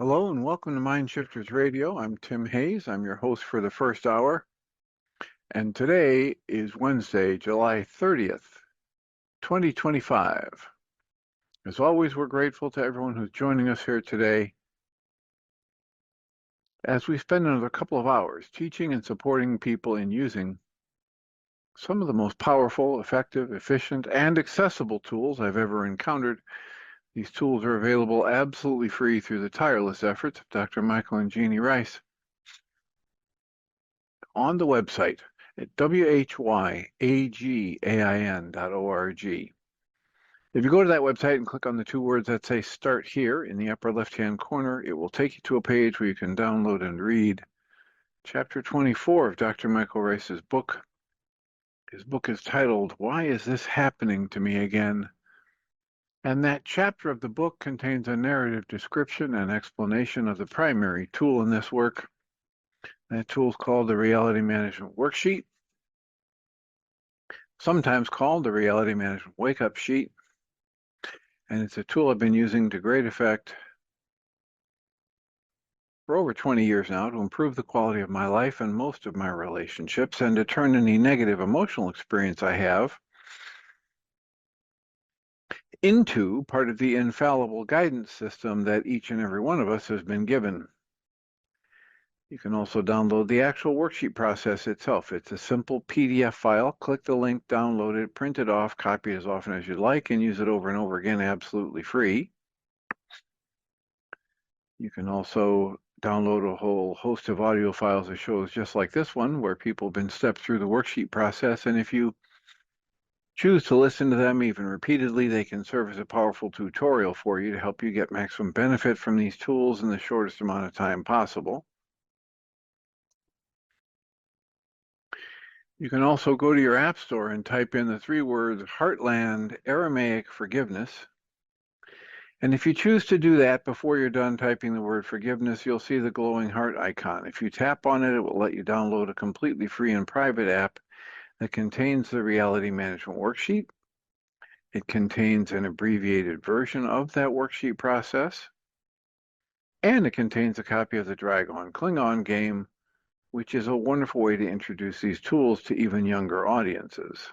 Hello and welcome to Mind Shifters Radio. I'm Tim Hayes. I'm your host for the first hour. And today is Wednesday, July 30th, 2025. As always, we're grateful to everyone who's joining us here today as we spend another couple of hours teaching and supporting people in using some of the most powerful, effective, efficient, and accessible tools I've ever encountered. These tools are available absolutely free through the tireless efforts of Dr. Michael and Jeannie Rice on the website at whyagain.org. If you go to that website and click on the two words that say Start Here in the upper left-hand corner, it will take you to a page where you can download and read Chapter 24 of Dr. Michael Rice's book. His book is titled, Why Is This Happening to Me Again? And that chapter of the book contains a narrative description and explanation of the primary tool in this work. That tool is called the Reality Management Worksheet, sometimes called the Reality Management Wake-Up Sheet. And it's a tool I've been using to great effect for over 20 years now to improve the quality of my life and most of my relationships and to turn any negative emotional experience I have into part of the infallible guidance system that each and every one of us has been given. You can also download the actual worksheet process itself. It's a simple PDF file. Click the link, download it, print it off, copy it as often as you'd like, and use it over and over again absolutely free. You can also download a whole host of audio files or shows just like this one, where people have been stepped through the worksheet process. And if you choose to listen to them even repeatedly, they can serve as a powerful tutorial for you to help you get maximum benefit from these tools in the shortest amount of time possible. You can also go to your app store and type in the three words Heartland Aramaic Forgiveness. And if you choose to do that before you're done typing the word forgiveness, you'll see the glowing heart icon. If you tap on it, it will let you download a completely free and private app that contains the Reality Management Worksheet. It contains an abbreviated version of that worksheet process. And it contains a copy of the Dragon Klingon game, which is a wonderful way to introduce these tools to even younger audiences.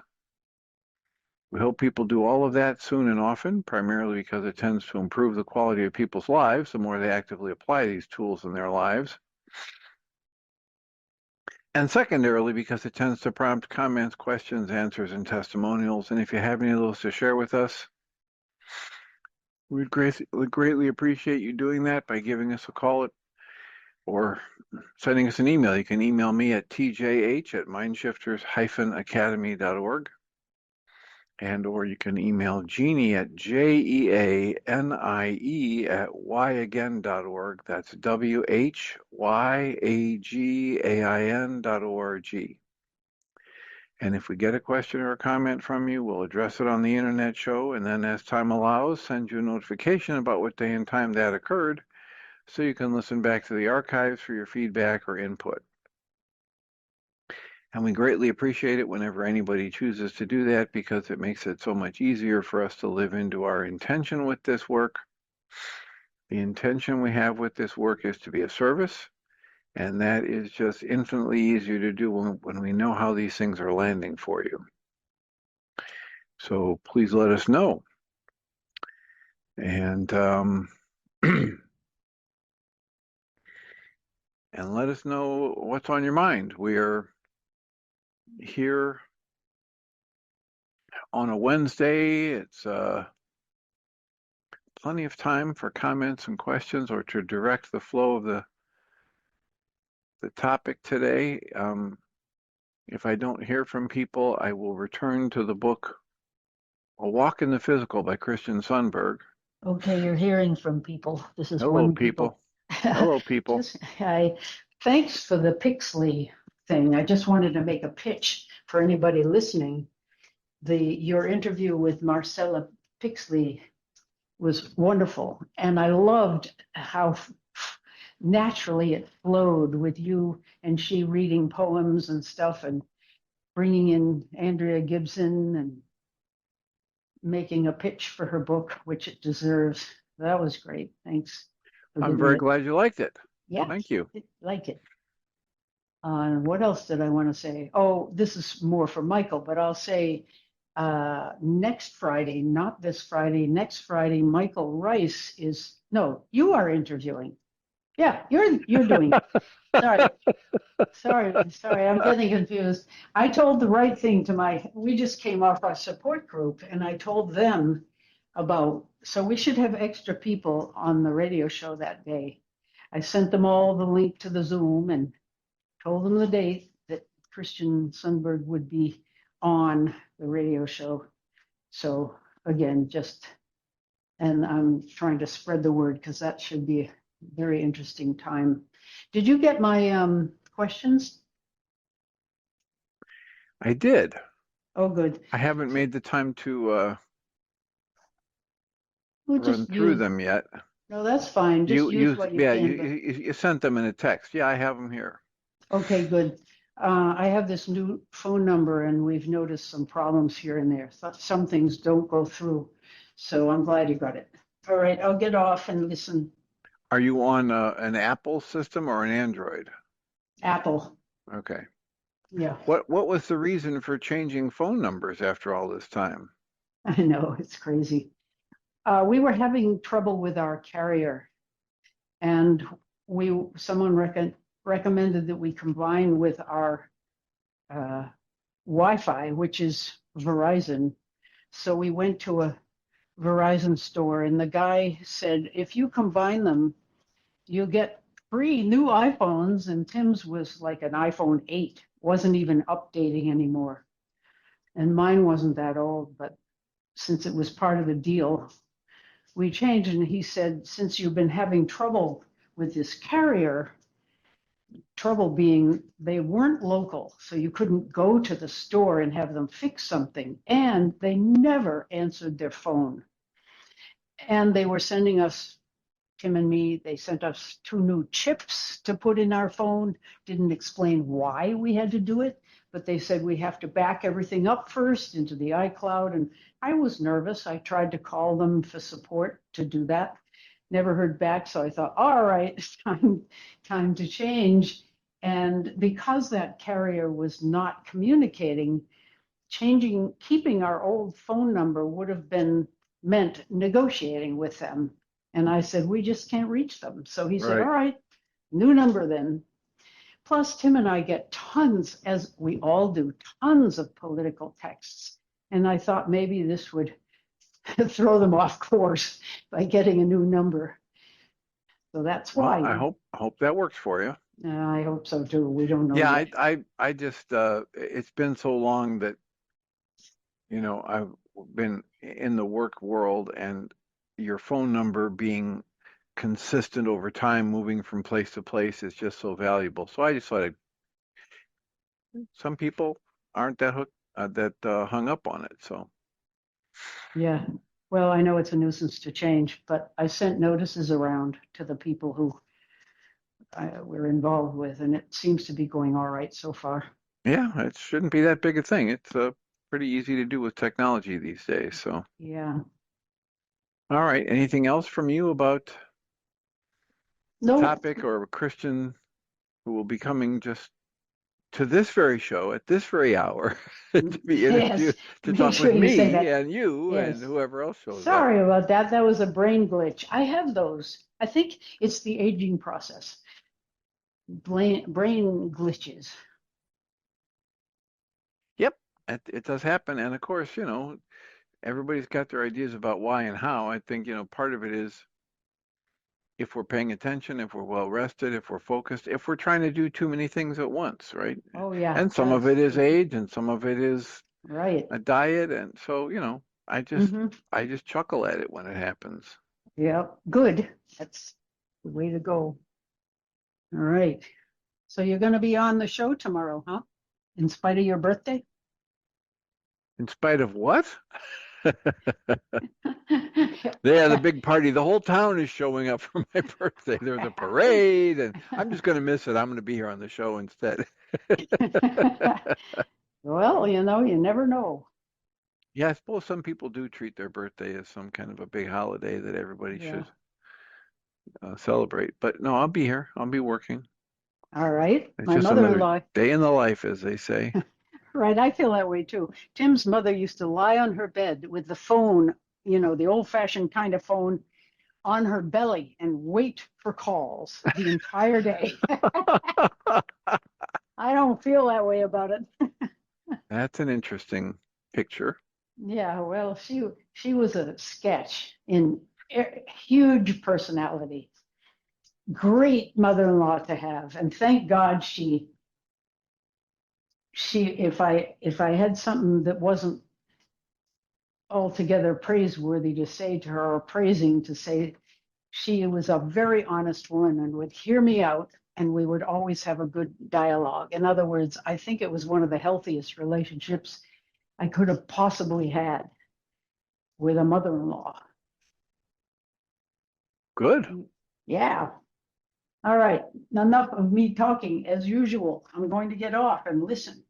We hope people do all of that soon and often, primarily because it tends to improve the quality of people's lives the more they actively apply these tools in their lives. And secondarily, because it tends to prompt comments, questions, answers, and testimonials. And if you have any of those to share with us, we'd greatly appreciate you doing that by giving us a call or sending us an email. You can email me at tjh@mindshifters-academy.org. or you can email Jeannie at jeanie@whyagain.org. That's whyagain.org. And if we get a question or a comment from you, we'll address it on the internet show, and then as time allows, send you a notification about what day and time that occurred, so you can listen back to the archives for your feedback or input. And we greatly appreciate it whenever anybody chooses to do that, because it makes it so much easier for us to live into our intention with this work. The intention we have with this work is to be of service, and that is just infinitely easier to do when we know how these things are landing for you. So please let us know. And and let us know what's on your mind. We are here on a Wednesday. It's plenty of time for comments and questions or to direct the flow of the topic today. If I don't hear from people, I will return to the book A Walk in the Physical by Christian Sundberg. Okay, you're hearing from people. This is Hello, one people. Hello, people. Thanks for the Pixley thing. I just wanted to make a pitch for anybody listening. Your interview with Marcella Pixley was wonderful, and I loved how naturally it flowed with you and she reading poems and stuff and bringing in Andrea Gibson and making a pitch for her book, which it deserves. That was great. Thanks. I'm very glad you liked it. Yeah, Thank you. like it. What else did I want to say? Oh, this is more for Michael, but I'll say next Friday, not this Friday, next Friday, Michael Rice is, no, you are interviewing. Yeah, you're doing it. Sorry, I'm getting confused. I told the right thing to we just came off our support group and I told them about, so we should have extra people on the radio show that day. I sent them all the link to the Zoom and told them the date that Christian Sundberg would be on the radio show. So again, and I'm trying to spread the word because that should be a very interesting time. Did you get my questions? I did. Oh, good. I haven't made the time to We'll run just through use, them yet. no, that's fine. Just use what you can. You sent them in a text. Yeah, I have them here. Okay, good. I have this new phone number and we've noticed some problems here and there. Some things don't go through. So I'm glad you got it. All right, I'll get off and listen. Are you on an Apple system or an Android? Apple. Okay. Yeah, What was the reason for changing phone numbers after all this time? I know, it's crazy. We were having trouble with our carrier and someone recommended that we combine with our Wi-Fi, which is Verizon. So we went to a Verizon store and the guy said, if you combine them, you'll get free new iPhones. And Tim's was like an iPhone 8, wasn't even updating anymore. And mine wasn't that old, but since it was part of the deal, we changed. And he said, since you've been having trouble with this carrier, trouble being they weren't local, so you couldn't go to the store and have them fix something, and they never answered their phone. And they were sending us, Tim and me, they sent us 2 new chips to put in our phone, didn't explain why we had to do it, but they said we have to back everything up first into the iCloud. And I was nervous. I tried to call them for support to do that. Never heard back, so I thought, all right, it's time to change. And because that carrier was not communicating, keeping our old phone number would have meant negotiating with them. And I said, we just can't reach them. So he said, all right, new number then. Plus, Tim and I get tons, as we all do, tons of political texts. And I thought maybe this would throw them off course by getting a new number. So that's why. Well, I hope that works for you. I hope so too. We don't know. Yeah, yet. I just it's been so long that I've been in the work world, and your phone number being consistent over time, moving from place to place, is just so valuable. So I just thought some people aren't that hung up on it. So yeah. Well, I know it's a nuisance to change, but I sent notices around to the people who we're involved with, and it seems to be going all right so far. yeah, it shouldn't be that big a thing. It's pretty easy to do with technology these days. So yeah. All right. Anything else from you about the topic, or a Christian who will be coming just to this very show at this very hour to be interviewed, to talk with me and you and whoever else shows up? Sorry about that. That was a brain glitch. I have those. I think it's the aging process. Brain glitches. Yep, it does happen. And of course, everybody's got their ideas about why and how. I think, part of it is if we're paying attention, if we're well rested, if we're focused, if we're trying to do too many things at once, right? Oh, yeah. And some of it is age, and some of it is a diet. And so, I just chuckle at it when it happens. Yeah, good. That's the way to go. All right. So you're going to be on the show tomorrow, huh? In spite of your birthday? In spite of what? They had a big party. The whole town is showing up for my birthday. There's a parade, and I'm just going to miss it. I'm going to be here on the show instead. Well, you never know. Yeah, I suppose some people do treat their birthday as some kind of a big holiday that everybody should celebrate. But no, I'll be here. I'll be working. All right. It's My just another mother-in-law, day in the life, as they say. right, I feel that way too. Tim's mother used to lie on her bed with the phone, the old-fashioned kind of phone on her belly and wait for calls the entire day. I don't feel that way about it. That's an interesting picture. Yeah, well, she was a sketch in huge personality. Great mother-in-law to have, and thank God she if I had something that wasn't altogether praiseworthy to say to her or praising to say, she was a very honest woman and would hear me out, and we would always have a good dialogue. In other words, I think it was one of the healthiest relationships I could have possibly had with a mother-in-law. Good. Yeah. All right. Enough of me talking as usual. I'm going to get off and listen.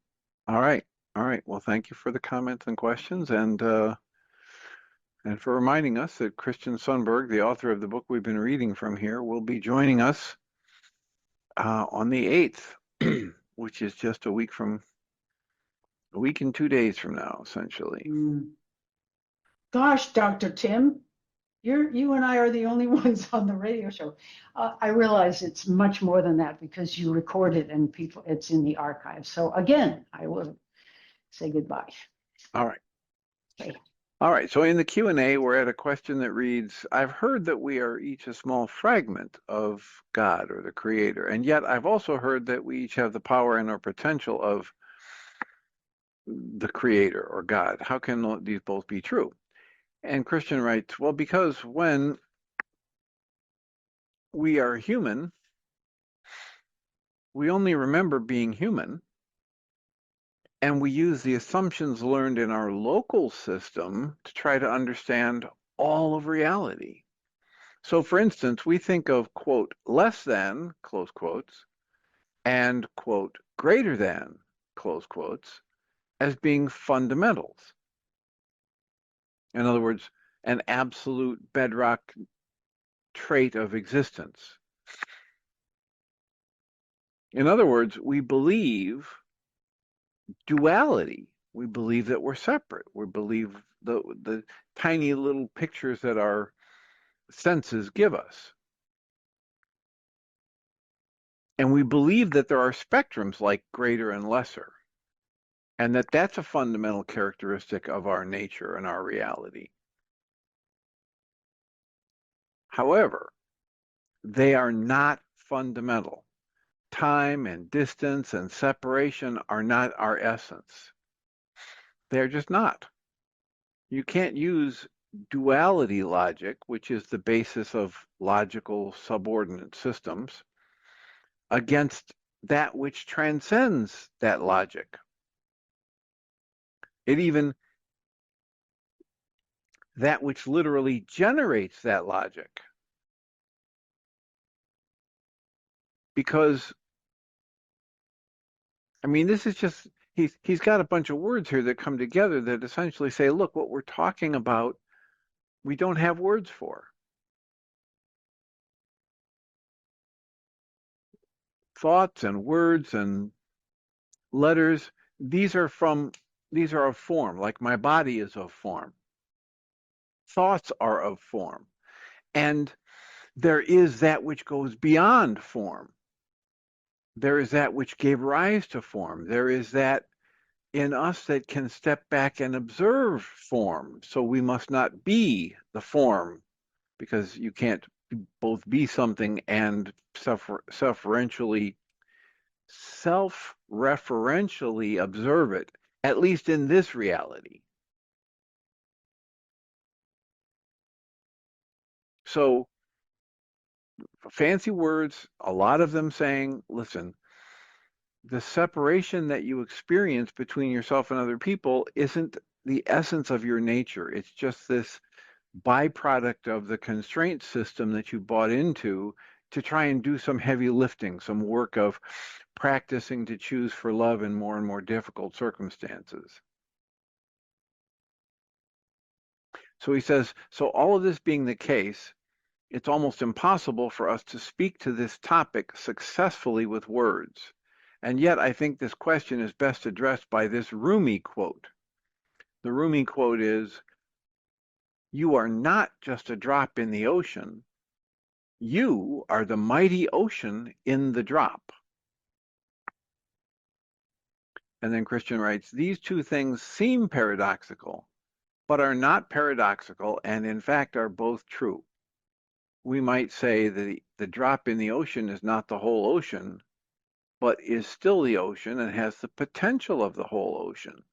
All right. All right. Well, thank you for the comments and questions, and for reminding us that Christian Sundberg, the author of the book we've been reading from here, will be joining us on the 8th, which is just a week and 2 days from now, essentially. Gosh, Dr. Tim, you and I are the only ones on the radio show. I realize it's much more than that because you record it and it's in the archive. So again, I will say goodbye. All right. Okay. All right. So in the Q&A, we're at a question that reads, I've heard that we are each a small fragment of God or the Creator, and yet I've also heard that we each have the power and our potential of the Creator or God. How can these both be true? And Christian writes, well, because when we are human, we only remember being human, and we use the assumptions learned in our local system to try to understand all of reality. So, for instance, we think of, quote, less than, close quotes, and, quote, greater than, close quotes, as being fundamentals. In other words, an absolute bedrock trait of existence. In other words, we believe duality. We believe that we're separate. We believe the tiny little pictures that our senses give us. And we believe that there are spectrums like greater and lesser, and that that's a fundamental characteristic of our nature and our reality. However, they are not fundamental. Time and distance and separation are not our essence. They're just not. You can't use duality logic, which is the basis of logical subordinate systems, against that which transcends that logic. It even, that which literally generates that logic. Because, I mean, this is just, he's got a bunch of words here that come together that essentially say, look, what we're talking about, we don't have words for. Thoughts and words and letters, these are of form, like my body is of form. Thoughts are of form. And there is that which goes beyond form. There is that which gave rise to form. There is that in us that can step back and observe form. So we must not be the form, because you can't both be something and self-referentially observe it, at least in this reality. So fancy words, a lot of them saying, listen, the separation that you experience between yourself and other people isn't the essence of your nature. It's just this byproduct of the constraint system that you bought into to try and do some heavy lifting, some work of practicing to choose for love in more and more difficult circumstances. So he says, so all of this being the case, it's almost impossible for us to speak to this topic successfully with words. And yet I think this question is best addressed by this Rumi quote. The Rumi quote is, "You are not just a drop in the ocean. You are the mighty ocean in the drop." And then Christian writes, "These two things seem paradoxical, but are not paradoxical, and in fact are both true." We might say that the drop in the ocean is not the whole ocean, but is still the ocean and has the potential of the whole ocean.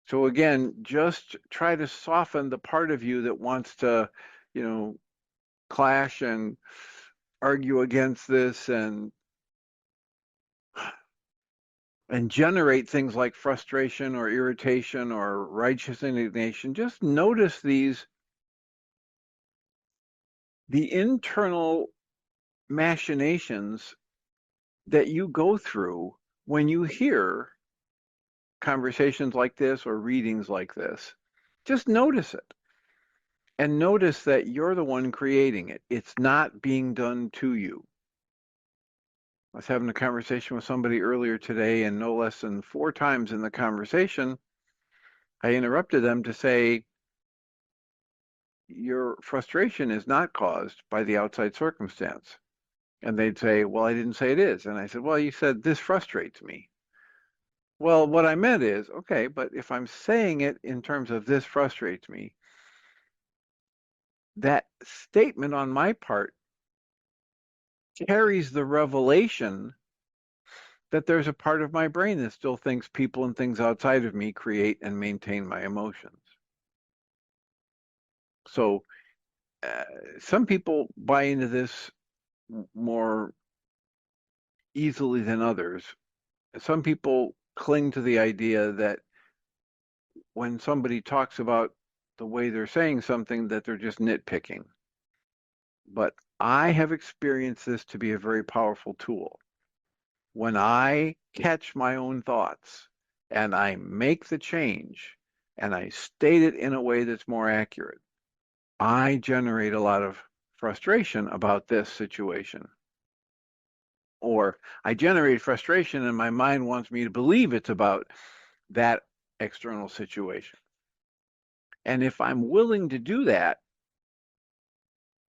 So again, just try to soften the part of you that wants to, clash and argue against this and generate things like frustration or irritation or righteous indignation. Just notice the internal machinations that you go through when you hear conversations like this or readings like this. Just notice it. And notice that you're the one creating it. It's not being done to you. I was having a conversation with somebody earlier today, and no less than 4 times in the conversation, I interrupted them to say, your frustration is not caused by the outside circumstance. And they'd say, well, I didn't say it is. And I said, well, you said this frustrates me. Well, what I meant is, okay, but if I'm saying it in terms of this frustrates me, that statement on my part carries the revelation that there's a part of my brain that still thinks people and things outside of me create and maintain my emotions. So some people buy into this more easily than others. Some people cling to the idea that when somebody talks about the way they're saying something, that they're just nitpicking. But I have experienced this to be a very powerful tool. When I catch my own thoughts and I make the change and I state it in a way that's more accurate, I generate a lot of frustration about this situation. Or I generate frustration and my mind wants me to believe it's about that external situation. And if I'm willing to do that,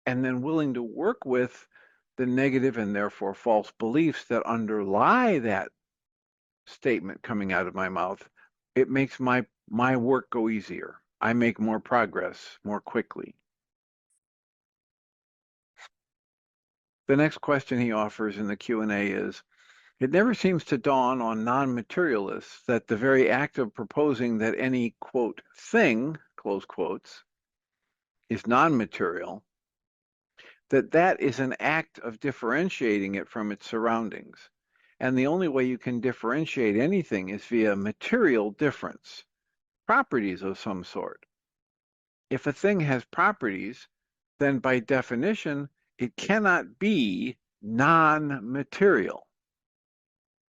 and then willing to work with the negative and therefore false beliefs that underlie that statement coming out of my mouth, it makes my work go easier. I make more progress more quickly. The next question he offers in the Q&A is, it never seems to dawn on non-materialists that the very act of proposing that any, quote, thing, close quotes, is non-material, that is an act of differentiating it from its surroundings. And the only way you can differentiate anything is via material difference, properties of some sort. If a thing has properties, then by definition, it cannot be non-material,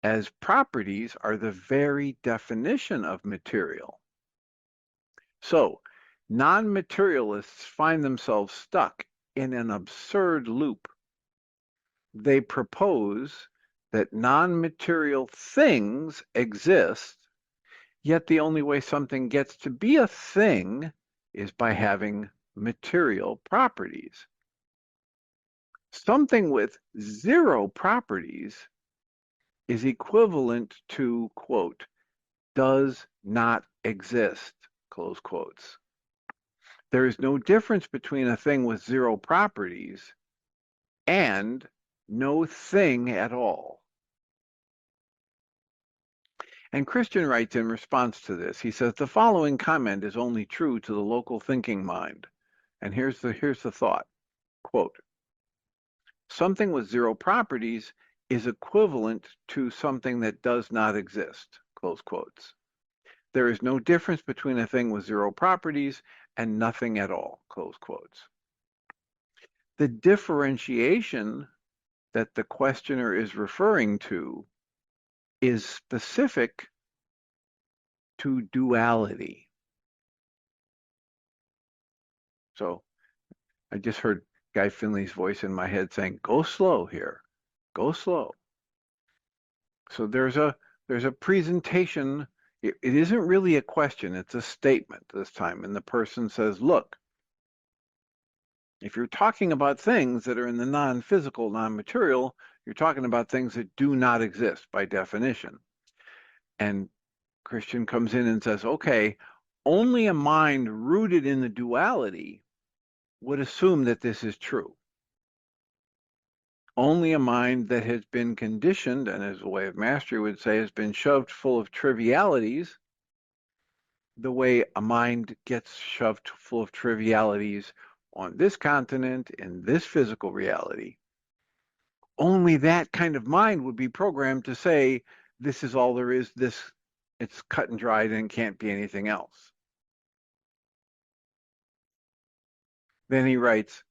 as properties are the very definition of material. So, non-materialists find themselves stuck in an absurd loop. They propose that non-material things exist, yet the only way something gets to be a thing is by having material properties. Something with 0 properties is equivalent to, quote, does not exist, close quotes. There is no difference between a thing with 0 properties and no thing at all. And Christian writes in response to this, he says, the following comment is only true to the local thinking mind. And here's the thought, quote, something with 0 properties is equivalent to something that does not exist, close quotes. There is no difference between a thing with 0 properties and nothing at all, close quotes. The differentiation that the questioner is referring to is specific to duality. So I just heard Guy Finley's voice in my head saying, "Go slow here, go slow." So there's a presentation. It isn't really a question; it's a statement this time, and the person says, "Look, if you're talking about things that are in the non-physical, non-material, you're talking about things that do not exist by definition." And Christian comes in and says, "Okay, only a mind rooted in the duality would assume that this is true. Only a mind that has been conditioned, and as a way of mastery would say, has been shoved full of trivialities, the way a mind gets shoved full of trivialities on this continent, in this physical reality. Only that kind of mind would be programmed to say, this is all there is, it's cut and dried and can't be anything else." Then he writes,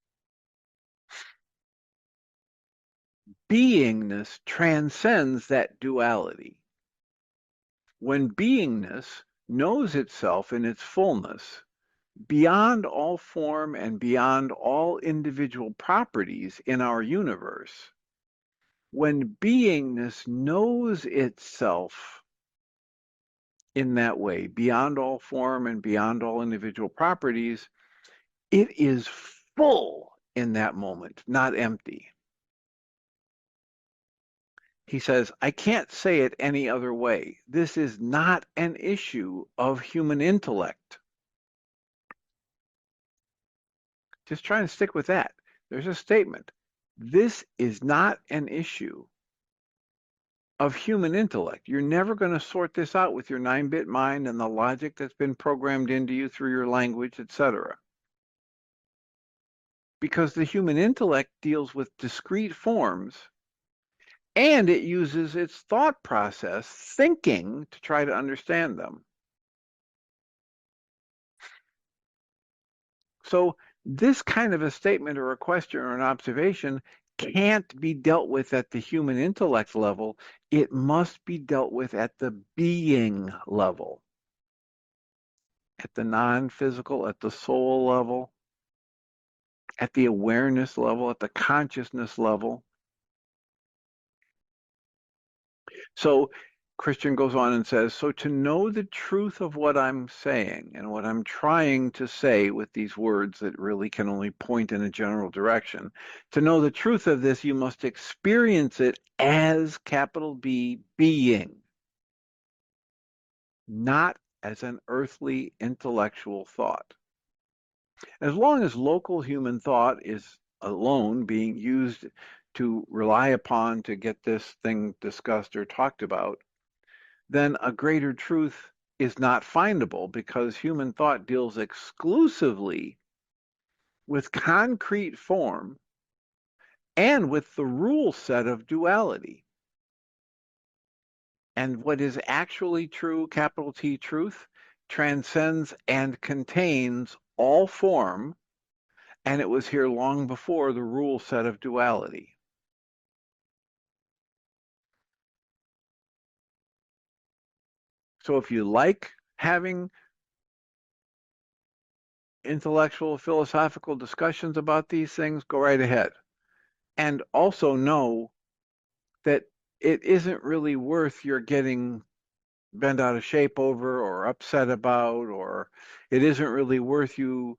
"Beingness transcends that duality. When beingness knows itself in its fullness, beyond all form and beyond all individual properties in our universe, when beingness knows itself in that way, beyond all form and beyond all individual properties, it is full in that moment, not empty." He says, "I can't say it any other way. This is not an issue of human intellect." Just trying to stick with that. There's a statement. This is not an issue of human intellect. You're never going to sort this out with your 9-bit mind and the logic that's been programmed into you through your language, etc. Because the human intellect deals with discrete forms and it uses its thought process, thinking, to try to understand them. So this kind of a statement or a question or an observation can't be dealt with at the human intellect level. It must be dealt with at the being level, at the non-physical, at the soul level, at the awareness level, at the consciousness level. So Christian goes on and says, so to know the truth of what I'm saying and what I'm trying to say with these words that really can only point in a general direction, to know the truth of this, you must experience it as capital B being, not as an earthly intellectual thought. As long as local human thought is alone being used to rely upon to get this thing discussed or talked about, then a greater truth is not findable because human thought deals exclusively with concrete form and with the rule set of duality. And what is actually true, capital T truth, transcends and contains all form, and it was here long before the rule set of duality. So if you like having intellectual, philosophical discussions about these things, go right ahead. And also know that it isn't really worth your getting bent out of shape over or upset about, or it isn't really worth you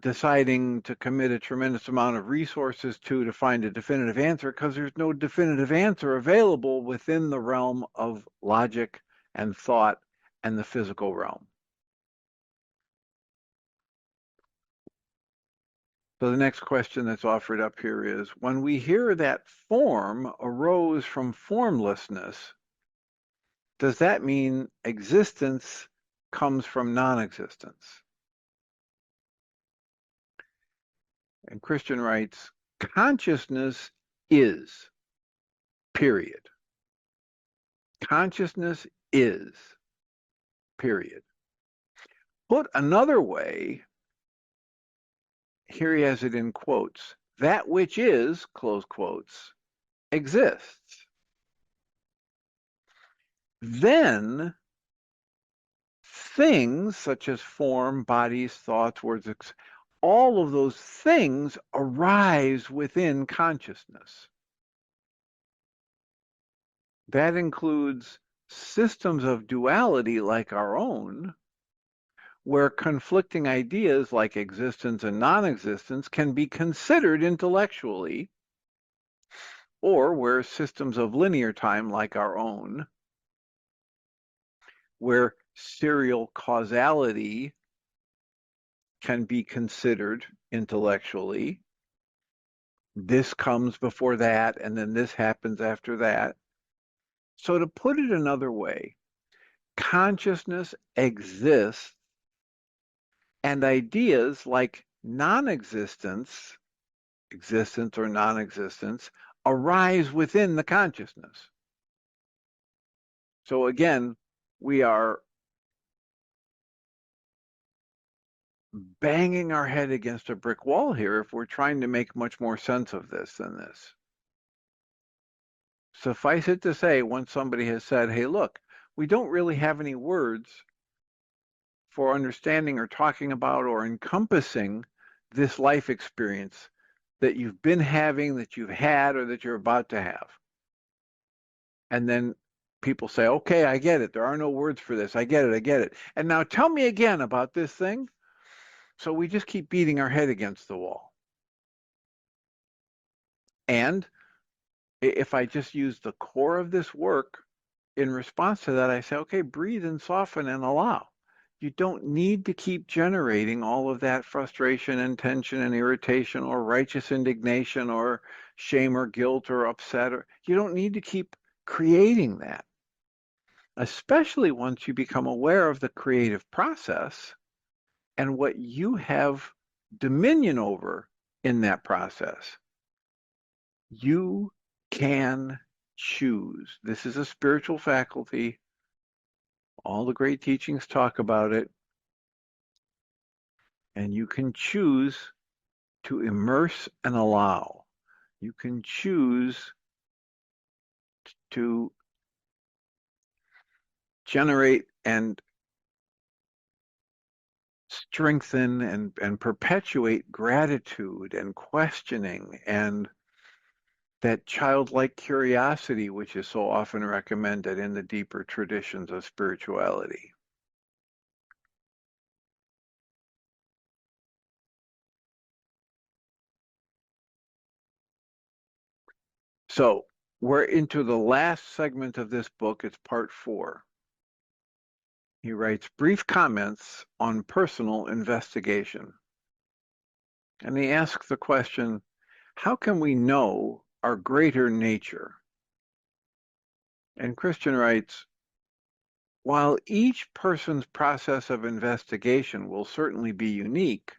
deciding to commit a tremendous amount of resources to find a definitive answer, because there's no definitive answer available within the realm of logic and thought and the physical realm. So the next question that's offered up here is, when we hear that form arose from formlessness, does that mean existence comes from non-existence? And Christian writes, consciousness is, period. Consciousness is, period. Put another way, here he has it in quotes, that which is, close quotes, exists. Then things such as form, bodies, thoughts, words, all of those things arise within consciousness. That includes systems of duality like our own, where conflicting ideas like existence and non-existence can be considered intellectually, or where systems of linear time like our own, where serial causality can be considered intellectually. This comes before that, and then this happens after that. So to put it another way, consciousness exists, and ideas like non-existence, existence or non-existence, arise within the consciousness. So again, we are banging our head against a brick wall here if we're trying to make much more sense of this than this. Suffice it to say, once somebody has said, hey, look, we don't really have any words for understanding or talking about or encompassing this life experience that you've been having, that you've had, or that you're about to have. And then people say, okay, I get it. There are no words for this. I get it. I get it. And now tell me again about this thing. So we just keep beating our head against the wall. And if I just use the core of this work in response to that, I say, okay, breathe and soften and allow. You don't need to keep generating all of that frustration and tension and irritation or righteous indignation or shame or guilt or upset. You don't need to keep creating that, especially once you become aware of the creative process and what you have dominion over in that process. You can choose. This is a spiritual faculty. All the great teachings talk about it. And you can choose to immerse and allow. You can choose to generate and strengthen and perpetuate gratitude and questioning and that childlike curiosity, which is so often recommended in the deeper traditions of spirituality. So we're into the last segment of this book. It's part 4. He writes brief comments on personal investigation. And he asks the question, how can we know our greater nature? And Christian writes, while each person's process of investigation will certainly be unique,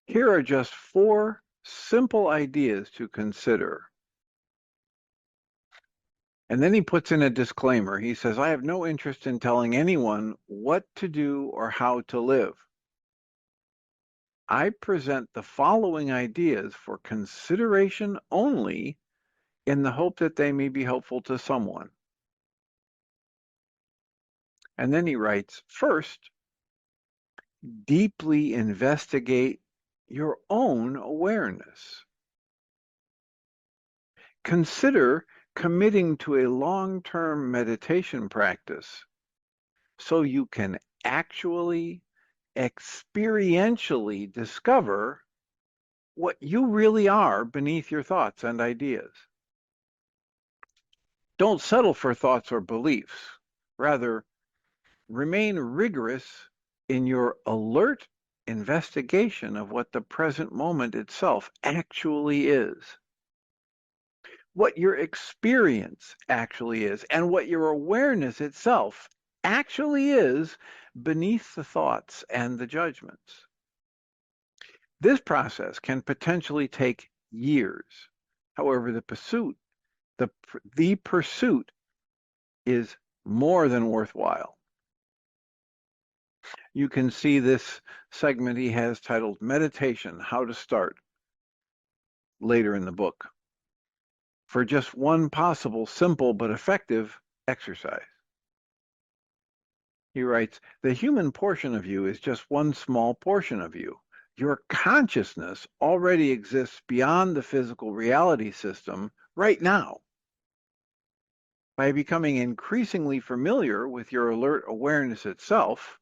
here are just 4 simple ideas to consider. And then he puts in a disclaimer. He says, I have no interest in telling anyone what to do or how to live. I present the following ideas for consideration only in the hope that they may be helpful to someone. And then he writes, first, deeply investigate your own awareness. Consider committing to a long-term meditation practice so you can actually, experientially discover what you really are beneath your thoughts and ideas. Don't settle for thoughts or beliefs. Rather, remain rigorous in your alert investigation of what the present moment itself actually is, what your experience actually is, and what your awareness itself actually is beneath the thoughts and the judgments. This process can potentially take years. However, the pursuit is more than worthwhile. You can see this segment he has titled Meditation, How to Start, later in the book, for just one possible simple but effective exercise. He writes, the human portion of you is just one small portion of you. Your consciousness already exists beyond the physical reality system right now. By becoming increasingly familiar with your alert awareness itself,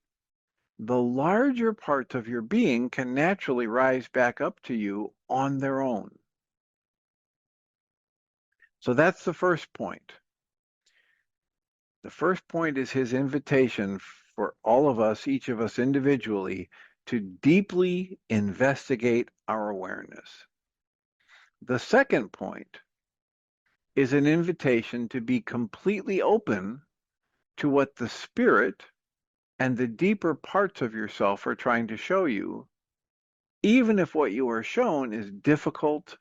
the larger parts of your being can naturally rise back up to you on their own. So that's the first point. The first point is his invitation for all of us, each of us individually, to deeply investigate our awareness. The second point is an invitation to be completely open to what the spirit and the deeper parts of yourself are trying to show you, even if what you are shown is difficult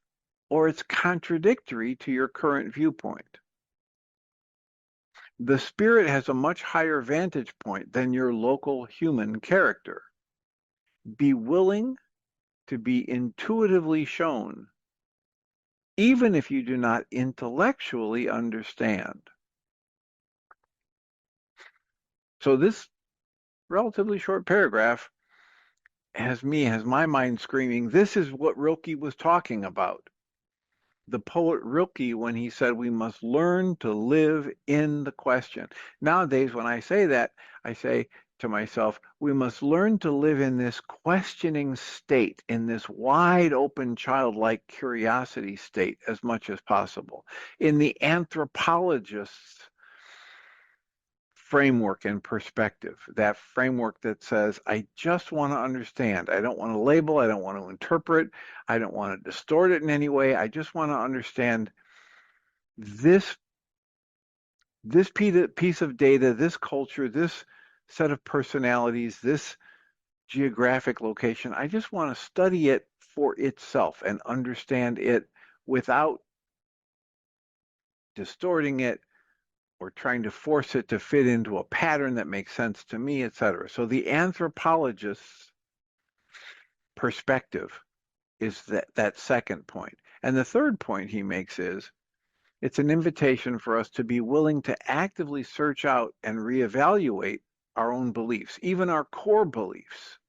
or it's contradictory to your current viewpoint. The spirit has a much higher vantage point than your local human character. Be willing to be intuitively shown, even if you do not intellectually understand. So this relatively short paragraph has my mind screaming, this is what Rilke was talking about. The poet Rilke, when he said we must learn to live in the question. Nowadays, when I say that, I say to myself, we must learn to live in this questioning state, in this wide open childlike curiosity state as much as possible. In the anthropologist's framework and perspective, that framework that says, I just want to understand. I don't want to label. I don't want to interpret. I don't want to distort it in any way. I just want to understand this, this piece of data, this culture, this set of personalities, this geographic location. I just want to study it for itself and understand it without distorting it, or trying to force it to fit into a pattern that makes sense to me, etc. So the anthropologist's perspective is that second point. And the third point he makes is it's an invitation for us to be willing to actively search out and reevaluate our own beliefs, even our core beliefs,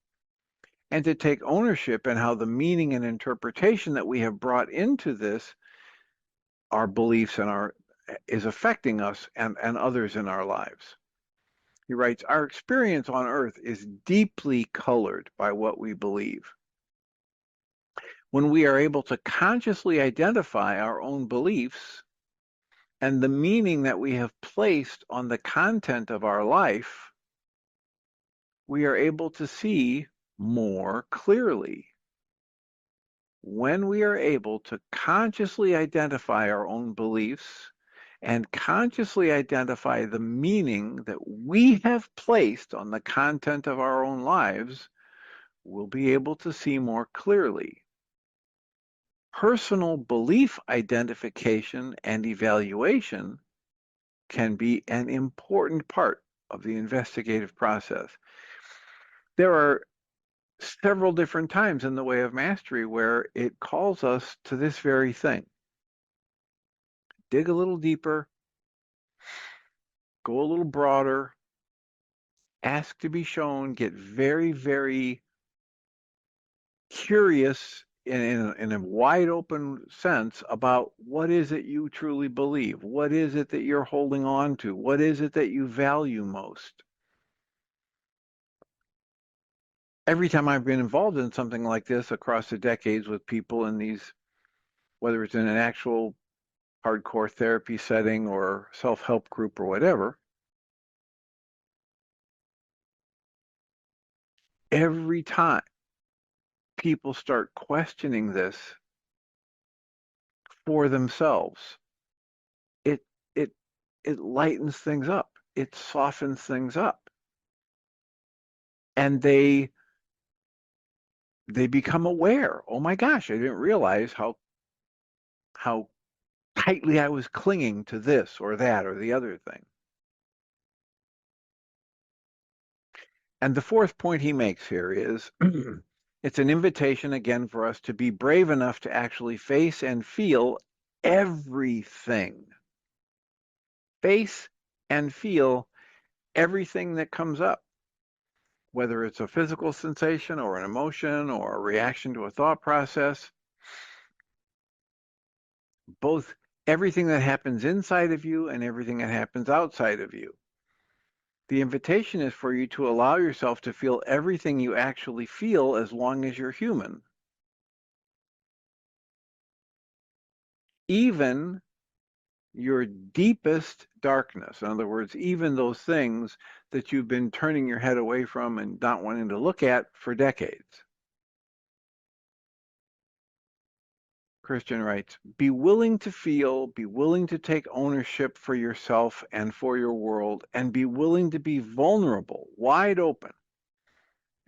and to take ownership in how the meaning and interpretation that we have brought into this, our beliefs and is affecting us and others in our lives. He writes, our experience on earth is deeply colored by what we believe. When we are able to consciously identify our own beliefs and the meaning that we have placed on the content of our life, we are able to see more clearly. When we are able to consciously identify our own beliefs and consciously identify the meaning that we have placed on the content of our own lives, we'll be able to see more clearly. Personal belief identification and evaluation can be an important part of the investigative process. There are several different times in the way of mastery where it calls us to this very thing. Dig a little deeper, go a little broader, ask to be shown, get very, very curious in a wide open sense about what is it you truly believe? What is it that you're holding on to? What is it that you value most? Every time I've been involved in something like this across the decades with people in these, whether it's in an actual hardcore therapy setting or self-help group or whatever, every time people start questioning this for themselves, it it it lightens things up. It softens things up. And they become aware. Oh my gosh, I didn't realize how tightly I was clinging to this or that or the other thing. And the fourth point he makes here is it's an invitation again for us to be brave enough to actually face and feel everything. Face and feel everything that comes up. whether it's a physical sensation or an emotion or a reaction to a thought process, both everything that happens inside of you and everything that happens outside of you. The invitation is for you to allow yourself to feel everything you actually feel as long as you're human. Even your deepest darkness. In other words, even those things that you've been turning your head away from and not wanting to look at for decades. Christian writes, be willing to feel, be willing to take ownership for yourself and for your world, and be willing to be vulnerable, wide open,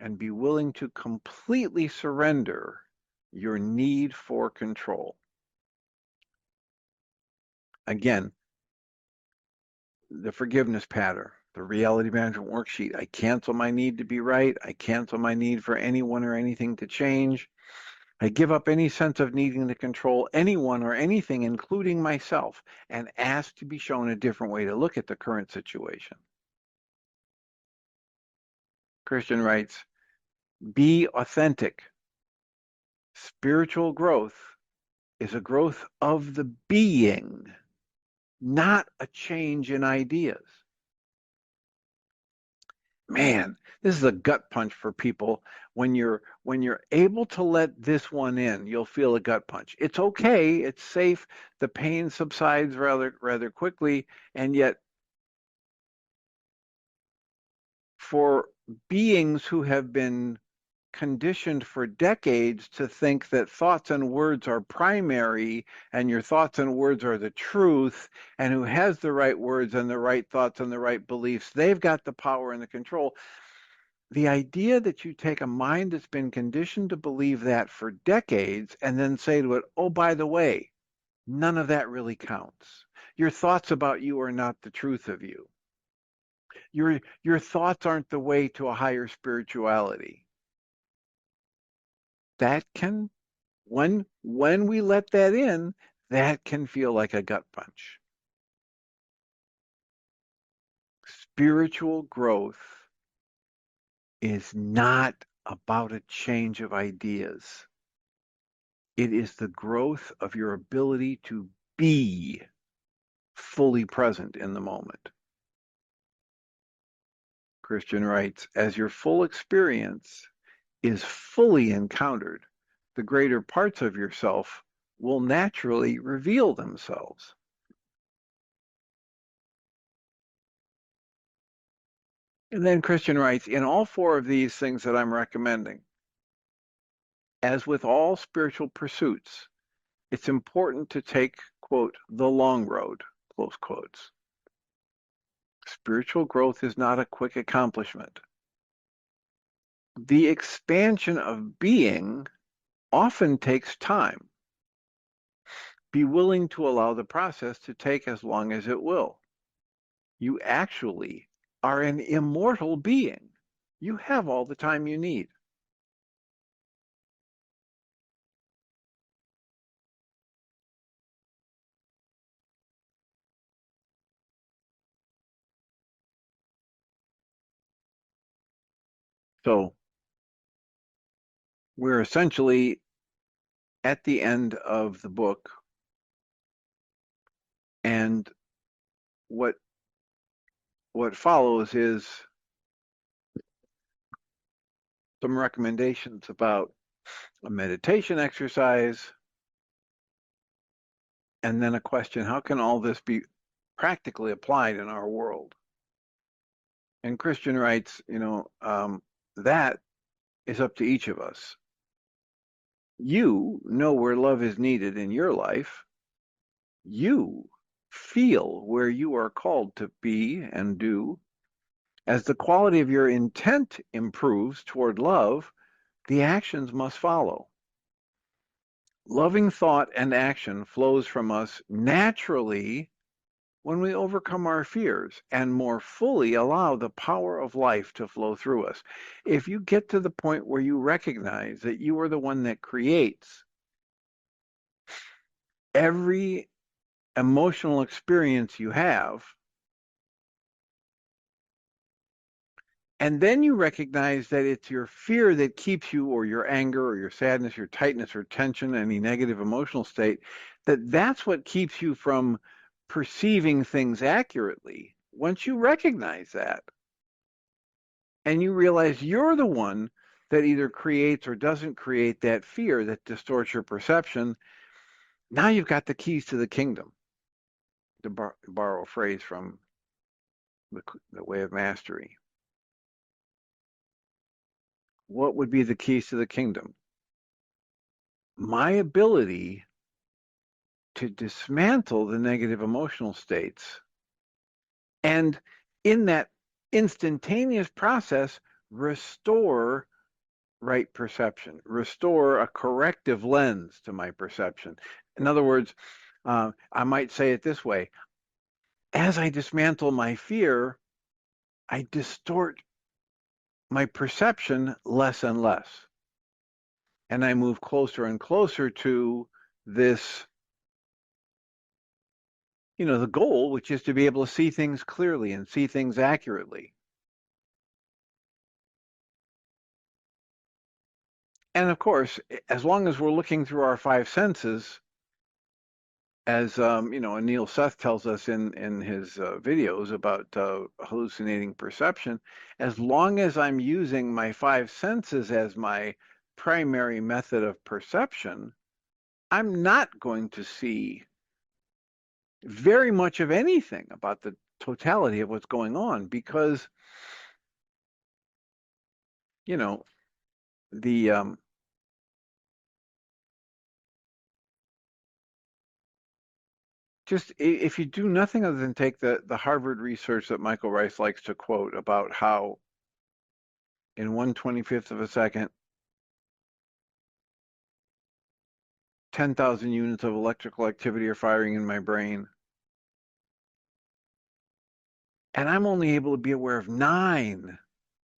and be willing to completely surrender your need for control. Again, the forgiveness pattern, the reality management worksheet. I cancel my need to be right. I cancel my need for anyone or anything to change. I give up any sense of needing to control anyone or anything, including myself, and ask to be shown a different way to look at the current situation. Christian writes, be authentic. Spiritual growth is a growth of the being, not a change in ideas. Man, this is a gut punch for people. When you're able to let this one in, you'll feel a gut punch. It's okay, it's safe, the pain subsides rather quickly, and yet for beings who have been conditioned for decades to think that thoughts and words are primary and your thoughts and words are the truth, and who has the right words and the right thoughts and the right beliefs, they've got the power and the control. The idea that you take a mind that's been conditioned to believe that for decades and then say to it, oh, by the way, none of that really counts. Your thoughts about you are not the truth of you. Your thoughts aren't the way to a higher spirituality. That can, when we let that in, that can feel like a gut punch. Spiritual growth is not about a change of ideas. It is the growth of your ability to be fully present in the moment. Christian writes, as your full experience is fully encountered, the greater parts of yourself will naturally reveal themselves. And then Christian writes, in all four of these things that I'm recommending, as with all spiritual pursuits, it's important to take, quote, the long road, close quotes. Spiritual growth is not a quick accomplishment. The expansion of being often takes time. Be willing to allow the process to take as long as it will. You actually are an immortal being. You have all the time you need. So we're essentially at the end of the book, and what follows is some recommendations about a meditation exercise, and then a question, how can all this be practically applied in our world? And Christian writes, that is up to each of us. You know where love is needed in your life. You feel where you are called to be and do. As the quality of your intent improves toward love, the actions must follow. Loving thought and action flows from us naturally when we overcome our fears and more fully allow the power of life to flow through us. If you get to the point where you recognize that you are the one that creates every emotional experience you have, And then you recognize that it's your fear that keeps you, or your anger, or your sadness, your tightness, or tension, any negative emotional state, that's what keeps you from perceiving things accurately. Once you recognize that, and you realize you're the one that either creates or doesn't create that fear that distorts your perception, now you've got the keys to the kingdom, to borrow a phrase from the Way of Mastery. What would be the keys to the kingdom? My ability to dismantle the negative emotional states, and in that instantaneous process, restore right perception, restore a corrective lens to my perception. In other words, I might say it this way: as I dismantle my fear, I distort my perception less and less. And I move closer and closer to this, the goal, which is to be able to see things clearly and see things accurately. And of course, as long as we're looking through our five senses, as Anil Seth tells us in his videos about hallucinating perception, as long as I'm using my five senses as my primary method of perception, I'm not going to see very much of anything about the totality of what's going on, because the just if you do nothing other than take the Harvard research that Michael Rice likes to quote about how in 1/25th of a second, 10,000 units of electrical activity are firing in my brain, and I'm only able to be aware of 9.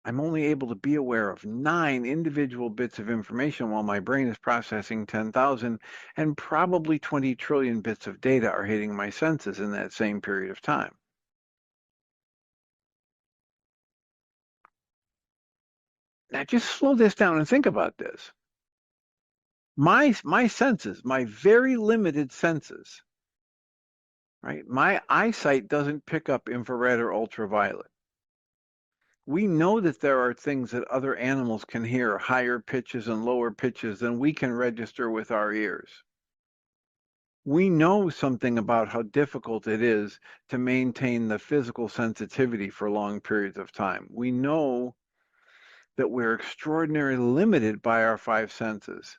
I'm only able to be aware of 9 individual bits of information while my brain is processing 10,000, and probably 20 trillion bits of data are hitting my senses in that same period of time. Now just slow this down and think about this. My senses, my very limited senses, right? My eyesight doesn't pick up infrared or ultraviolet. We know that there are things that other animals can hear, higher pitches and lower pitches, than we can register with our ears. We know something about how difficult it is to maintain the physical sensitivity for long periods of time. We know that we're extraordinarily limited by our five senses.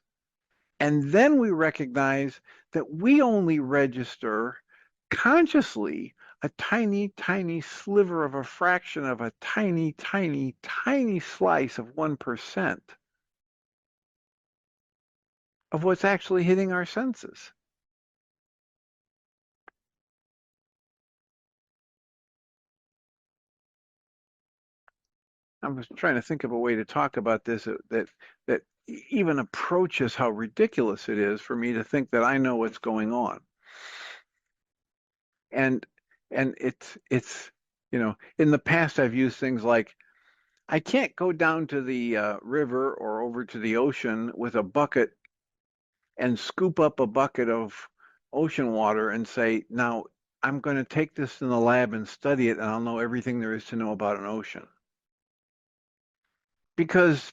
And then we recognize that we only register consciously a tiny, tiny sliver of a fraction of a tiny, tiny, tiny slice of 1% of what's actually hitting our senses. I was trying to think of a way to talk about this that even approaches how ridiculous it is for me to think that I know what's going on. And it's in the past I've used things like, I can't go down to the river or over to the ocean with a bucket and scoop up a bucket of ocean water and say, now I'm going to take this in the lab and study it, and I'll know everything there is to know about an ocean. Because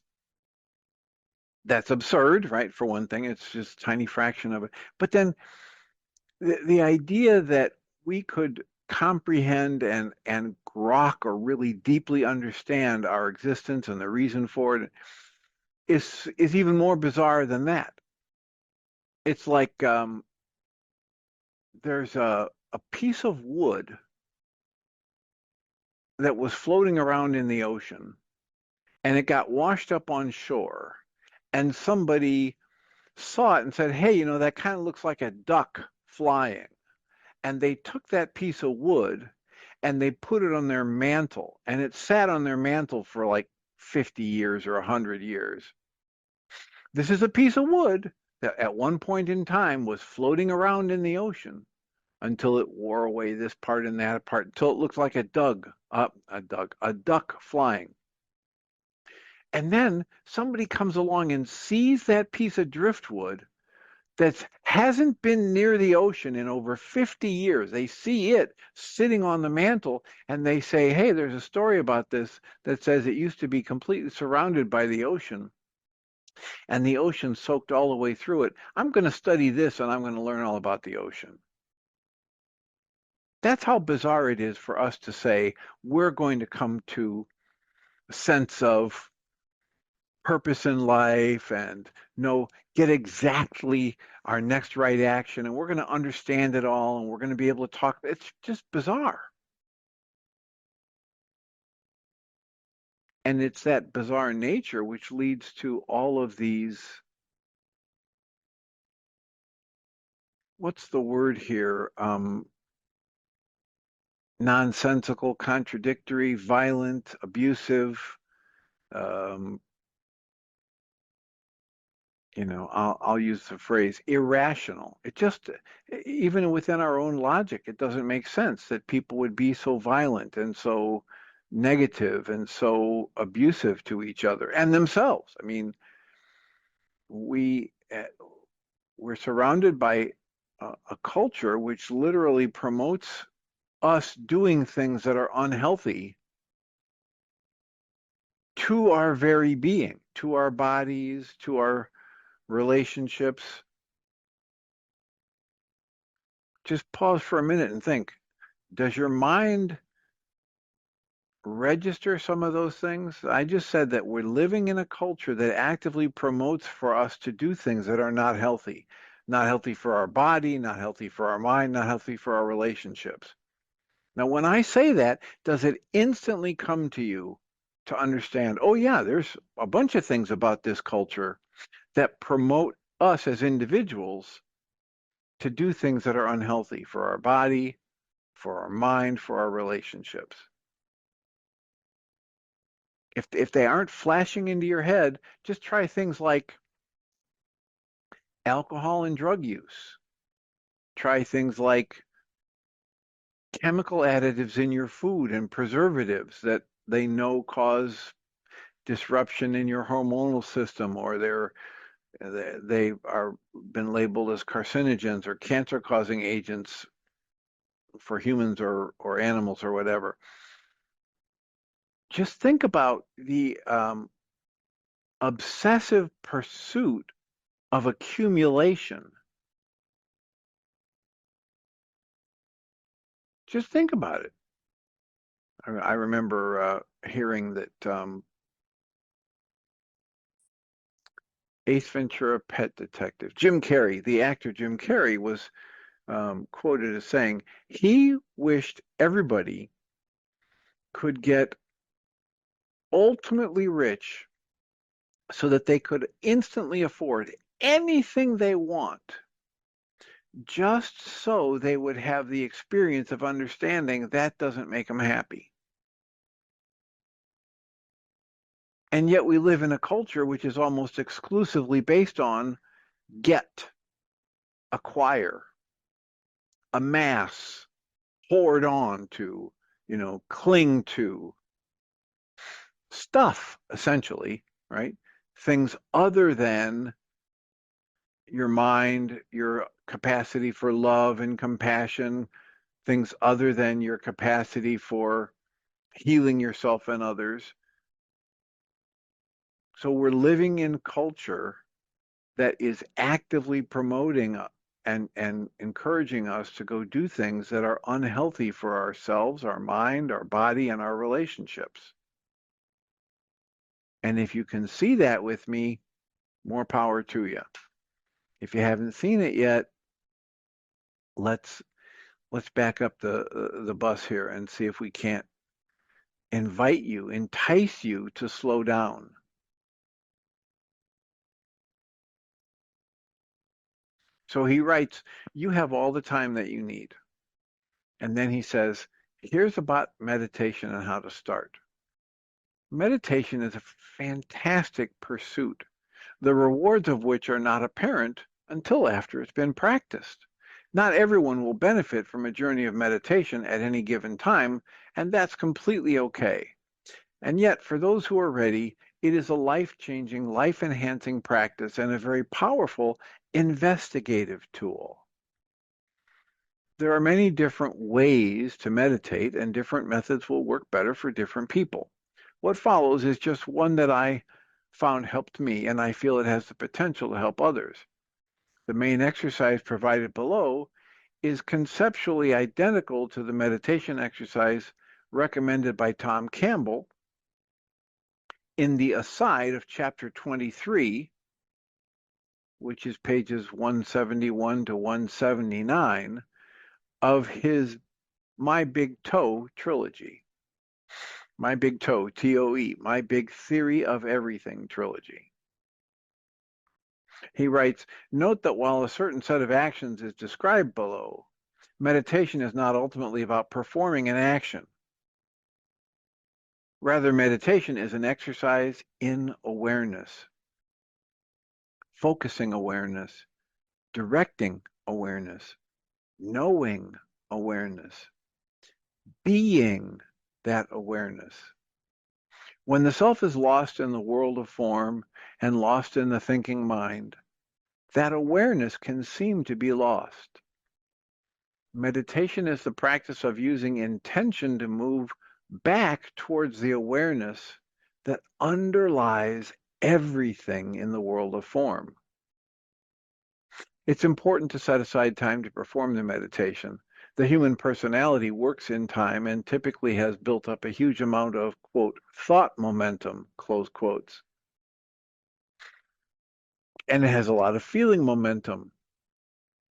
that's absurd, right? For one thing, it's just a tiny fraction of it. But then the idea that we could comprehend and grok or really deeply understand our existence and the reason for it is even more bizarre than that. It's like there's a piece of wood that was floating around in the ocean, and it got washed up on shore, and somebody saw it and said, hey, that kind of looks like a duck flying. And they took that piece of wood and they put it on their mantle, and it sat on their mantle for like 50 years or 100 years. This is a piece of wood that at one point in time was floating around in the ocean until it wore away this part and that part, until it looked like a duck flying. And then somebody comes along and sees that piece of driftwood that hasn't been near the ocean in over 50 years. They see it sitting on the mantle and they say, hey, there's a story about this that says it used to be completely surrounded by the ocean and the ocean soaked all the way through it. I'm going to study this and I'm going to learn all about the ocean. That's how bizarre it is for us to say we're going to come to a sense of purpose in life and get exactly our next right action, and we're going to understand it all and we're going to be able to talk. It's just bizarre. And it's that bizarre nature which leads to all of these, what's the word here? Nonsensical, contradictory, violent, abusive, um, I'll use the phrase irrational. It just, even within our own logic, it doesn't make sense that people would be so violent and so negative and so abusive to each other and themselves. I mean, we we're surrounded by a culture which literally promotes us doing things that are unhealthy to our very being, to our bodies, to our relationships. Just pause for a minute and think, does your mind register some of those things? I just said that we're living in a culture that actively promotes for us to do things that are not healthy for our body, not healthy for our mind, not healthy for our relationships. Now, when I say that, does it instantly come to you to understand, oh yeah, there's a bunch of things about this culture that promote us as individuals to do things that are unhealthy for our body, for our mind, for our relationships? If they aren't flashing into your head, just try things like alcohol and drug use. Try things like chemical additives in your food and preservatives that they know cause disruption in your hormonal system, or they are been labeled as carcinogens or cancer causing agents for humans or animals or whatever. Just think about the obsessive pursuit of accumulation. Just think about it. I remember hearing that Ace Ventura Pet Detective, Jim Carrey, the actor Jim Carrey, was quoted as saying he wished everybody could get ultimately rich so that they could instantly afford anything they want, just so they would have the experience of understanding that doesn't make them happy. And yet we live in a culture which is almost exclusively based on get, acquire, amass, hoard on to, cling to stuff, essentially, right? Things other than your mind, your capacity for love and compassion, things other than your capacity for healing yourself and others. So we're living in culture that is actively promoting and encouraging us to go do things that are unhealthy for ourselves, our mind, our body, and our relationships. And if you can see that with me, more power to you. If you haven't seen it yet, let's back up the bus here and see if we can't entice you to slow down. So he writes, you have all the time that you need. And then he says, here's about meditation and how to start. Meditation is a fantastic pursuit, the rewards of which are not apparent until after it's been practiced. Not everyone will benefit from a journey of meditation at any given time, and that's completely okay. And yet, for those who are ready, It is a life-changing, life-enhancing practice and a very powerful investigative tool. There are many different ways to meditate, and different methods will work better for different people. What follows is just one that I found helped me, and I feel it has the potential to help others. The main exercise provided below is conceptually identical to the meditation exercise recommended by Tom Campbell in the aside of chapter 23, which is pages 171 to 179 of his My Big Toe trilogy. My Big Toe, T-O-E, My Big Theory of Everything trilogy. He writes, note that while a certain set of actions is described below, meditation is not ultimately about performing an action. Rather, meditation is an exercise in awareness, focusing awareness, directing awareness, knowing awareness, being that awareness. When the self is lost in the world of form and lost in the thinking mind, that awareness can seem to be lost. Meditation is the practice of using intention to move back towards the awareness that underlies everything in the world of form. It's important to set aside time to perform the meditation. The human personality works in time and typically has built up a huge amount of, quote, thought momentum, close quotes. And it has a lot of feeling momentum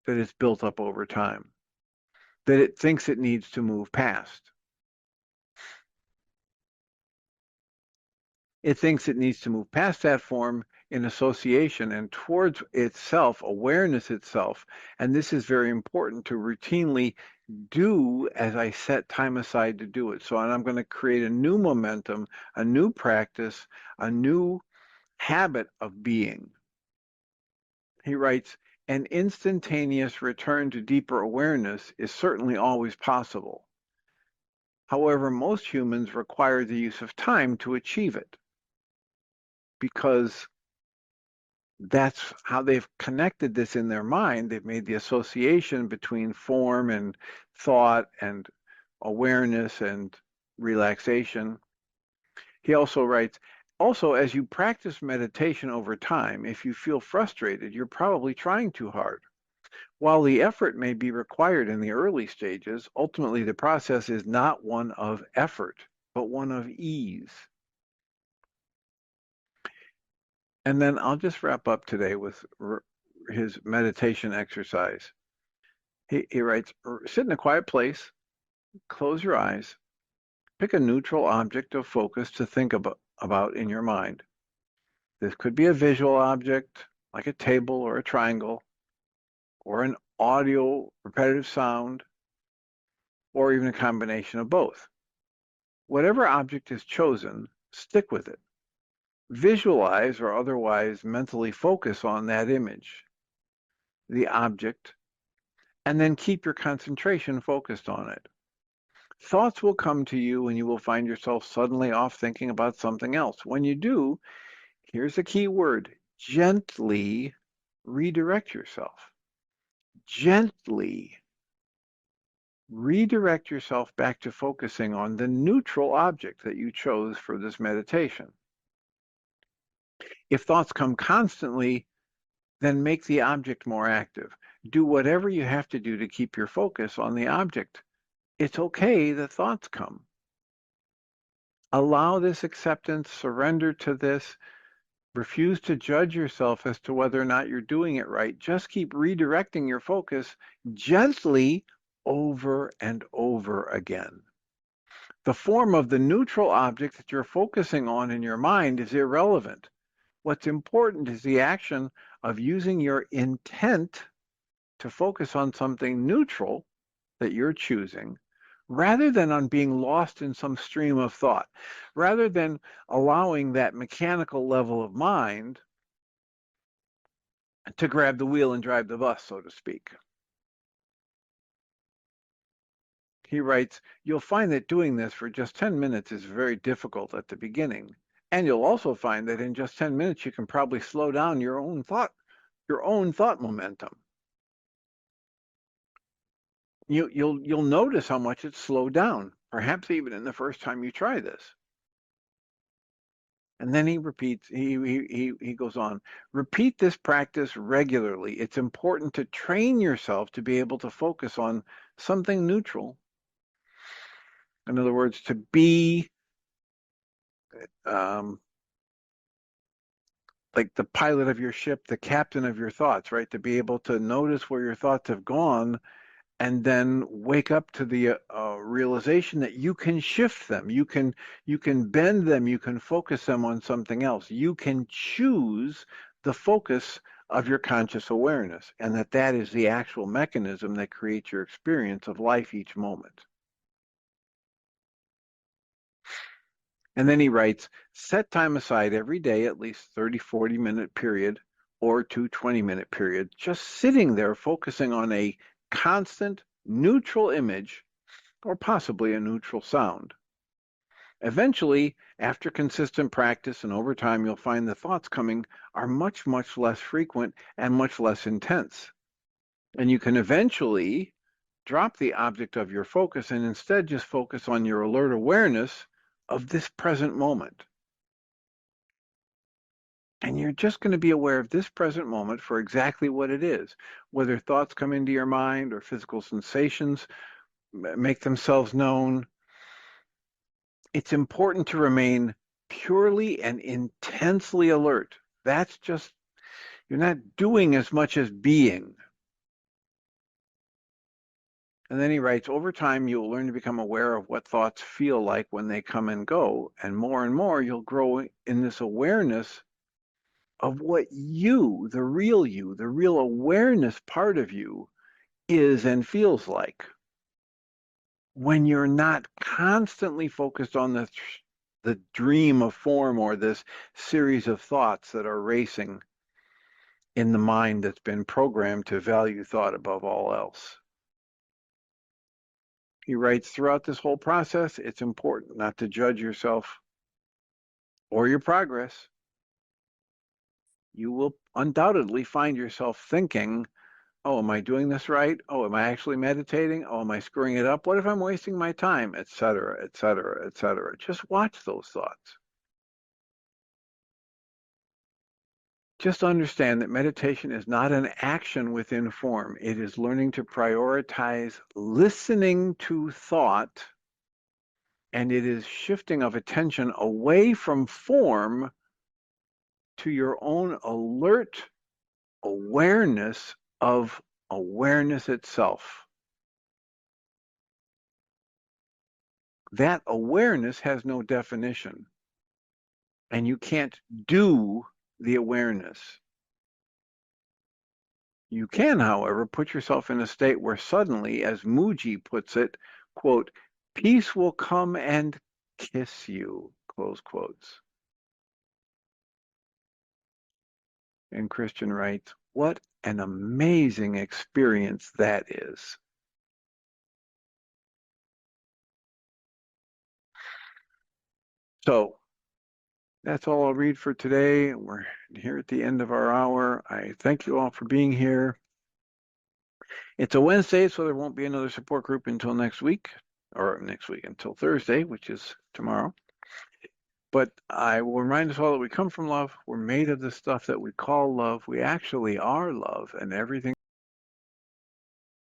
that it's built up over time, that it thinks it needs to move past. It thinks it needs to move past that form in association and towards itself, awareness itself. And this is very important to routinely do as I set time aside to do it. So I'm going to create a new momentum, a new practice, a new habit of being. He writes, an instantaneous return to deeper awareness is certainly always possible. However, most humans require the use of time to achieve it, because that's how they've connected this in their mind. They've made the association between form and thought and awareness and relaxation. He also writes, also, as you practice meditation over time, if you feel frustrated, you're probably trying too hard. While the effort may be required in the early stages, ultimately the process is not one of effort, but one of ease. And then I'll just wrap up today with his meditation exercise. He writes, sit in a quiet place, close your eyes, pick a neutral object of focus to think about in your mind. This could be a visual object, like a table or a triangle, or an audio repetitive sound, or even a combination of both. Whatever object is chosen, stick with it. Visualize or otherwise mentally focus on that image, the object, and then keep your concentration focused on it. Thoughts will come to you and you will find yourself suddenly off thinking about something else. When you do, here's the key word, gently redirect yourself. Gently redirect yourself back to focusing on the neutral object that you chose for this meditation. If thoughts come constantly, then make the object more active. Do whatever you have to do to keep your focus on the object. It's okay that thoughts come. Allow this acceptance, surrender to this, refuse to judge yourself as to whether or not you're doing it right. Just keep redirecting your focus gently over and over again. The form of the neutral object that you're focusing on in your mind is irrelevant. What's important is the action of using your intent to focus on something neutral that you're choosing, rather than on being lost in some stream of thought, rather than allowing that mechanical level of mind to grab the wheel and drive the bus, so to speak. He writes, you'll find that doing this for just 10 minutes is very difficult at the beginning, And you'll also find that in just 10 minutes, you can probably slow down your own thought momentum. You'll notice how much it's slowed down, perhaps even in the first time you try this. And then he repeats, he goes on, repeat this practice regularly. It's important to train yourself to be able to focus on something neutral. In other words, to be like the pilot of your ship, the captain of your thoughts, right? To be able to notice where your thoughts have gone and then wake up to the realization that you can shift them, you can bend them, you can focus them on something else. You can choose the focus of your conscious awareness, and that is the actual mechanism that creates your experience of life each moment. And then he writes, set time aside every day, at least 30-40 minute period or 2 20-minute periods, just sitting there focusing on a constant neutral image or possibly a neutral sound. Eventually, after consistent practice and over time, you'll find the thoughts coming are much, much less frequent and much less intense. And you can eventually drop the object of your focus and instead just focus on your alert awareness of this present moment. And you're just going to be aware of this present moment for exactly what it is, whether thoughts come into your mind or physical sensations make themselves known. It's important to remain purely and intensely alert. That's just, you're not doing as much as being. And then he writes, over time, you'll learn to become aware of what thoughts feel like when they come and go. And more, you'll grow in this awareness of what you, the real awareness part of you is and feels like when you're not constantly focused on the dream of form or this series of thoughts that are racing in the mind that's been programmed to value thought above all else. He writes, throughout this whole process, it's important not to judge yourself or your progress. You will undoubtedly find yourself thinking, oh, am I doing this right? Oh, am I actually meditating? Oh, am I screwing it up? What if I'm wasting my time? Etc., etc., etc. Just watch those thoughts. Just understand that meditation is not an action within form. It is learning to prioritize listening to thought, and it is shifting of attention away from form to your own alert awareness of awareness itself. That awareness has no definition, and you can't do the awareness. You can, however, put yourself in a state where suddenly, as Muji puts it, quote, peace will come and kiss you, close quotes. And Christian writes, what an amazing experience that is. So that's all I'll read for today. We're here at the end of our hour. I thank you all for being here. It's a Wednesday, so there won't be another support group until next week, until Thursday, which is tomorrow. But I will remind us all that we come from love. We're made of the stuff that we call love. We actually are love, and everything